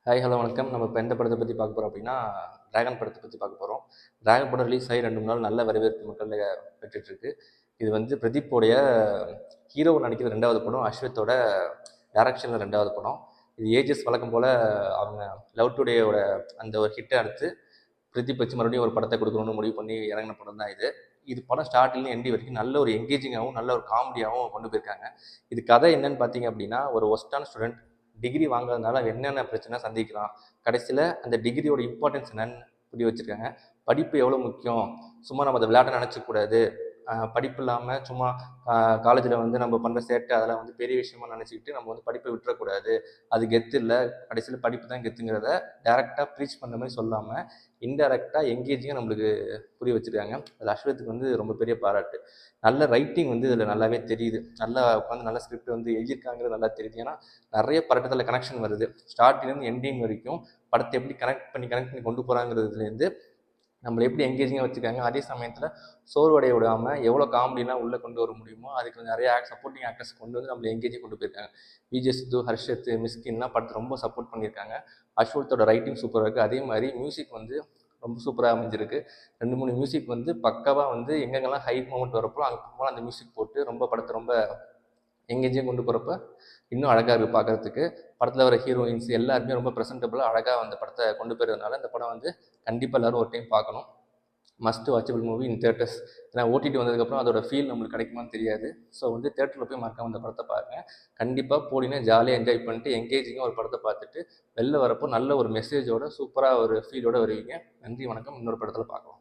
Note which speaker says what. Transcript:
Speaker 1: Hi hello வணக்கம். நம்ம இப்போ எந்த படத்தை பற்றி பார்க்க போகிறோம் அப்படின்னா, டிராகன் படத்தை பற்றி பார்க்க போகிறோம். டிராகன் படம் ரிலீஸ் ஆகி 2 3 நாள் நல்ல வரவேற்பு மக்கள் பெற்றுட்ருக்கு. இது வந்து பிரதீப்போடைய ஹீரோ நடிக்கிற 2வது படம், அஸ்வத்தோட டைரக்ஷனில் 2வது படம். இது ஏஜஸ் வழக்கம் போல் அவங்க லவ் டுடேயோட அந்த ஒரு ஹிட்டை அடுத்து பிரதீப் வச்சு மறுபடியும் ஒரு படத்தை கொடுக்கணும்னு முடிவு பண்ணி இறங்கின படம் தான் இது. இது படம் ஸ்டார்டிங்லேருந்து எண்டி வரைக்கும் நல்ல ஒரு எங்கேஜிங்காகவும் நல்ல ஒரு காமெடியாகவும் கொண்டு போயிருக்காங்க. இது கதை என்னன்னு பார்த்தீங்க அப்படின்னா, ஒரு ஒஸ்டான ஸ்டூடெண்ட் டிகிரி வாங்குறதுனால என்னென்ன பிரச்சனை சந்திக்கலாம், கடைசியில் அந்த டிகிரியோட இம்பார்ட்டன்ஸ் என்னன்னு புரிய வச்சுருக்காங்க. படிப்பு எவ்வளோ முக்கியம், சும்மா நம்ம அதை விளையாட்ட நினச்சக்கூடாது. படிப்பு இல்லாமல் சும்மா காலேஜில் வந்து நம்ம பண்ணுற சேட்டை அதெல்லாம் வந்து பெரிய விஷயமா நினச்சிக்கிட்டு நம்ம வந்து படிப்பை விட்டுறக்கூடாது. அது கெத்து இல்லை, கடைசியில் படிப்பு தான் கெத்துங்கிறத டேரெக்டாக ப்ரீச் பண்ணுற மாதிரி சொல்லாமல் இன்டெரக்டாக எங்கேஜிங்காக நம்மளுக்கு புரிய வச்சுருக்காங்க. அது அஸ்வத்துக்கு வந்து ரொம்ப பெரிய பாராட்டு. நல்ல ரைட்டிங் வந்து இதில் நல்லாவே தெரியுது. நல்லா உட்காந்து நல்ல ஸ்கிரிப்ட் வந்து எழுதியிருக்காங்கிறது நல்லா தெரியுது. ஏன்னா நிறைய படத்தில் கனெக்ஷன் வருது. ஸ்டார்டிங்லேருந்து எண்டிங் வரைக்கும் படத்தை எப்படி கனெக்ட் பண்ணி கொண்டு போகிறாங்கிறதுலேருந்து நம்மளை எப்படி எங்கேஜிங்காக வச்சுருக்காங்க. அதே சமயத்தில் சோர்வடைய விடாமல் எவ்வளோ காமெடிலாம் உள்ளே கொண்டு வர முடியுமோ அதுக்கு நிறைய சப்போர்ட்டிங் ஆக்டர்ஸ் கொண்டு வந்து நம்மளை எங்கேஜிங் கொண்டு போயிருக்காங்க. விஜய் சித்து, ஹர்ஷத், மிஸ்கின்லாம் படத்தை ரொம்ப சப்போர்ட் பண்ணியிருக்காங்க. அஸ்வத்தோட ரைட்டிங் சூப்பராக இருக்குது. அதே மாதிரி மியூசிக் வந்து ரொம்ப சூப்பராக அமைஞ்சிருக்கு. 2 3 மியூசிக் வந்து பக்காவாக வந்து எங்கெங்கெல்லாம் ஹைட் மூமெண்ட் வரப்போ அங்கே போனால் அந்த மியூசிக் போட்டு ரொம்ப படத்தை ரொம்ப எங்கேஜிங் கொண்டு போகிறப்ப இன்னும் அழகாக இருக்குது பார்க்குறதுக்கு. படத்தில் வர ஹீரோயின்ஸ் எல்லாருமே ரொம்ப ப்ரெசென்டபுளாக அழகாக அந்த படத்தை கொண்டு போயிருந்தனால இந்த படம் வந்து கண்டிப்பாக எல்லோரும் ஒரு டைம் பார்க்கணும். Must watchable movie in theatres. ஏன்னா ஓடிடி வந்ததுக்கப்புறம் அதோட ஃபீல் நம்மளுக்கு கிடைக்குமான்னு தெரியாது. ஸோ வந்து தியேட்டரில் போய் மறக்காம அந்த படத்தை பாருங்கள். கண்டிப்பாக போனீங்கன்னா ஜாலியாக என்ஜாய் பண்ணிட்டு எங்கேஜிங்காக ஒரு படத்தை பார்த்துட்டு வெளில வரப்போ நல்ல ஒரு மெசேஜோட சூப்பராக ஒரு ஃபீலோடு வருவீங்க. நன்றி, வணக்கம். இன்னொரு படத்தில் பார்க்கலாம்.